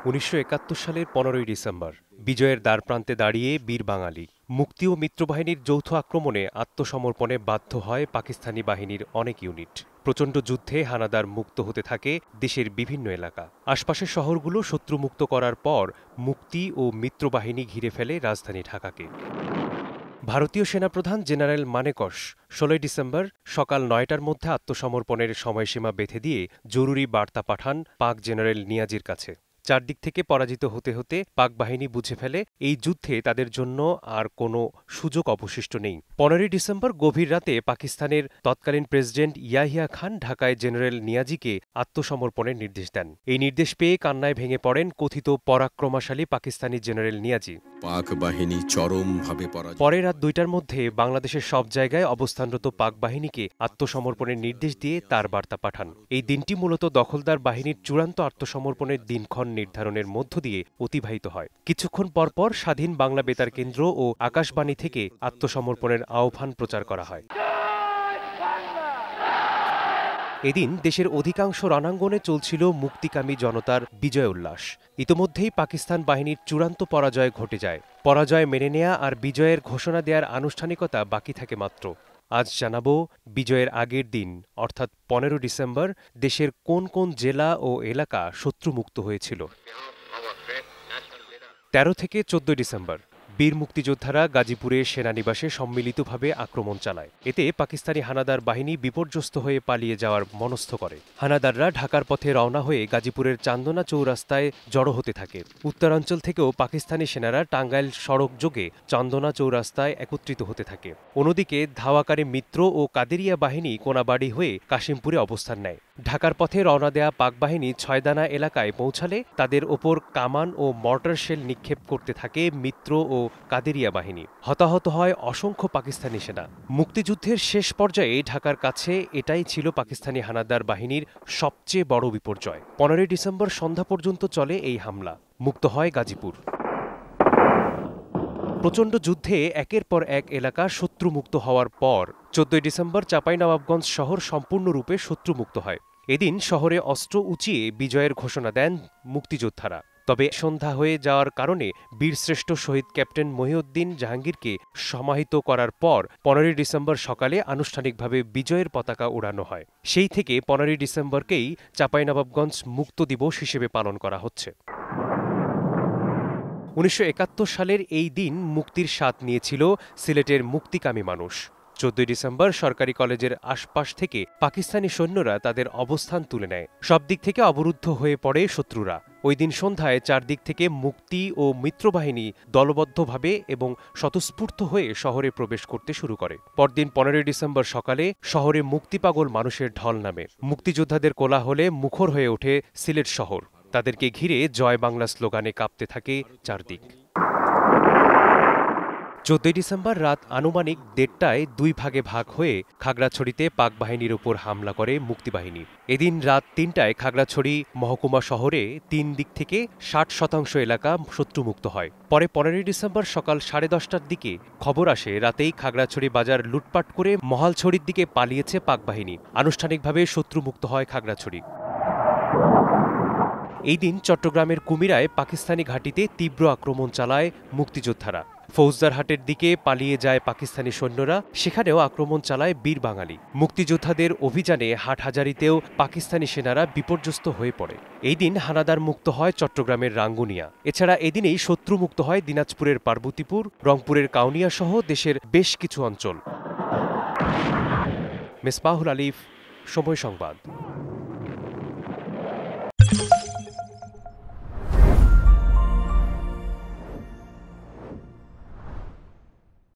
১৯৭১ সালের ১৫ই ডিসেম্বর বিজয়ের দ্বারপ্রান্তে দাঁড়িয়ে বীর বাঙালি মুক্তি ও মিত্রবাহিনীর যৌথ আক্রমণে আত্মসমর্পণে বাধ্য হয় পাকিস্তানি বাহিনীর অনেক ইউনিট। প্রচণ্ড যুদ্ধে হানাদার মুক্ত হতে থাকে দেশের বিভিন্ন এলাকা। আশপাশের শহরগুলো শত্রুমুক্ত করার পর মুক্তি ও মিত্রবাহিনী ঘিরে ফেলে রাজধানী ঢাকাকে। ভারতীয় সেনাপ্রধান জেনারেল মানেকশ ১৬ ডিসেম্বর সকাল ৯টার মধ্যে আত্মসমর্পণের সময়সীমা বেঁধে দিয়ে জরুরি বার্তা পাঠান পাক জেনারেল নিয়াজির কাছে। চারদিক থেকে পরাজিত হতে হতে পাক বাহিনী বুঝে ফেলে এই যুদ্ধে তাদের জন্য আর কোনো সুযোগ অবশিষ্ট নেই। ১৫ই ডিসেম্বর গভীর রাতে পাকিস্তানের তৎকালীন প্রেসিডেন্ট ইয়াহিয়া খান ঢাকায় জেনারেল নিয়াজিকে আত্মসমর্পণের নির্দেশ দেন। এই নির্দেশ পেয়ে কান্নায় ভেঙে পড়েন কথিত পরাক্রমশালী পাকিস্তানি জেনারেল নিয়াজি। পাক বাহিনী চরমভাবে পরে রাত ২টার মধ্যে বাংলাদেশের সব জায়গায় অবস্থানরত পাক বাহিনীকে আত্মসমর্পণের নির্দেশ দিয়ে তার বার্তা পাঠান। এই দিনটি মূলত দখলদার বাহিনীর চূড়ান্ত আত্মসমর্পণের দিনক্ষণ নির্ধারণের মধ্য দিয়ে অতিবাহিত হয়। কিছুক্ষণ পরপর স্বাধীন বাংলা বেতার কেন্দ্র ও আকাশবাণী থেকে আত্মসমর্পণের আহ্বান প্রচার করা হয়। এদিন দেশের অধিকাংশ রণাঙ্গনে চলছিল মুক্তিকামী জনতার বিজয় উল্লাস। ইতোমধ্যেই পাকিস্তান বাহিনীর চূড়ান্ত পরাজয় ঘটে যায়। পরাজয় মেনে নেয়া আর বিজয়ের ঘোষণা দেওয়ার আনুষ্ঠানিকতা বাকি থাকে মাত্র। আজ জানাব বিজয়ের আগের দিন অর্থাৎ ১৫ ডিসেম্বর দেশের কোন কোন জেলা ও এলাকা শত্রুমুক্ত হয়েছিল। ১৩ থেকে ১৪ ডিসেম্বর বীর মুক্তিযোদ্ধারা গাজীপুরে সেনানিবাসে সম্মিলিতভাবে আক্রমণ চালায়। এতে পাকিস্তানি হানাদার বাহিনী বিপর্যস্ত হয়ে পালিয়ে যাওয়ার মনস্থ করে। হানাদাররা ঢাকার পথে রওনা হয়ে গাজীপুরের চান্দনা চৌরাস্তায় জড়ো হতে থাকে। উত্তরাঞ্চল থেকেও পাকিস্তানি সেনারা টাঙ্গাইল সড়ক যোগে চান্দনা চৌরাস্তায় একত্রিত হতে থাকে। অন্যদিকে ধাওয়াকারী মিত্র ও কাদেরিয়া বাহিনী কোনাবাড়ি হয়ে কাশিমপুরে অবস্থান নেয়। ঢাকার পথে রওনা দেয়া পাক বাহিনী ছয়দানা এলাকায় পৌঁছালে তাদের ওপর কামান ও মর্টার শেল নিক্ষেপ করতে থাকে মিত্র ও কাদেরিয়া বাহিনী। হতাহত হয় অসংখ্য পাকিস্তানি সেনা। মুক্তিযুদ্ধের শেষ পর্যায়ে ঢাকার কাছে এটাই ছিল পাকিস্তানি হানাদার বাহিনীর সবচেয়ে বড় বিপর্যয়। ১৫ই ডিসেম্বর সন্ধ্যা পর্যন্ত চলে এই হামলা। মুক্ত হয় গাজীপুর। প্রচণ্ড যুদ্ধে একের পর এক এলাকা শত্রুমুক্ত হওয়ার পর ১৪ ডিসেম্বর চাঁপাইনবাবগঞ্জ শহর সম্পূর্ণরূপে শত্রুমুক্ত হয়। এদিন শহরে অস্ত্র উঁচিয়ে বিজয়ের ঘোষণা দেন মুক্তিযোদ্ধারা। তবে সন্ধ্যা হয়ে যাওয়ার কারণে বীরশ্রেষ্ঠ শহীদ ক্যাপ্টেন মহিউদ্দিন জাহাঙ্গীরকে সমাহিত করার পর ১৫ই ডিসেম্বর সকালে আনুষ্ঠানিকভাবে বিজয়ের পতাকা উড়ানো হয়। সেই থেকে ১৫ই ডিসেম্বরকেই চাঁপাইনবাবগঞ্জ মুক্ত দিবস হিসেবে পালন করা হচ্ছে। ১৯৭১ সালের এই দিন মুক্তির স্বাদ নিয়েছিল সিলেটের মুক্তিকামী মানুষ। ১৪ ডিসেম্বর সরকারি কলেজের আশপাশ থেকে পাকিস্তানি সৈন্যরা তাদের অবস্থান তুলে নেয়। সব দিক থেকে অবরুদ্ধ হয়ে পড়ে শত্রুরা। ওই দিন সন্ধ্যায় চারদিক থেকে মুক্তি ও মিত্রবাহিনী দলবদ্ধভাবে এবং স্বতঃস্ফূর্ত হয়ে শহরে প্রবেশ করতে শুরু করে। পরদিন ১৫ই ডিসেম্বর সকালে শহরে মুক্তিপাগল মানুষের ঢল নামে। মুক্তিযোদ্ধাদের কোলাহলে মুখর হয়ে ওঠে সিলেট শহর। তাদেরকে ঘিরে জয় বাংলা স্লোগানে কাঁপতে থাকে চারদিক। ১৪ ডিসেম্বর রাত আনুমানিক ১:৩০টায় দুই ভাগে ভাগ হয়ে খাগড়াছড়িতে পাক বাহিনীর উপর হামলা করে মুক্তিবাহিনী। এদিন রাত ৩টায় খাগড়াছড়ি মহকুমা শহরে ৩ দিক থেকে ৬০% এলাকা শত্রুমুক্ত হয়। পরে ১৫ই ডিসেম্বর সকাল ১০:৩০টার দিকে খবর আসে রাতেই খাগড়াছড়ি বাজার লুটপাট করে মহালছড়ির দিকে পালিয়েছে পাক বাহিনী। আনুষ্ঠানিকভাবে শত্রুমুক্ত হয় খাগড়াছড়ি। এই দিন চট্টগ্রামের কুমিরায় পাকিস্তানি ঘাঁটিতে তীব্র আক্রমণ চালায় মুক্তিযোদ্ধারা। ফৌজদারহাটের দিকে পালিয়ে যায় পাকিস্তানি সৈন্যরা, সেখানেও আক্রমণ চালায় বীর বাঙালি। মুক্তিযোদ্ধাদের অভিযানে হাটহাজারিতেও পাকিস্তানি সেনারা বিপর্যস্ত হয়ে পড়ে। এই দিন হানাদার মুক্ত হয় চট্টগ্রামের রাঙ্গুনিয়া। এছাড়া এদিনেই শত্রু মুক্ত হয় দিনাজপুরের পার্বতীপুর, রংপুরের কাউনিয়া সহ দেশের বেশ কিছু অঞ্চল। মেসবাহুল আলিফ, সময় সংবাদ।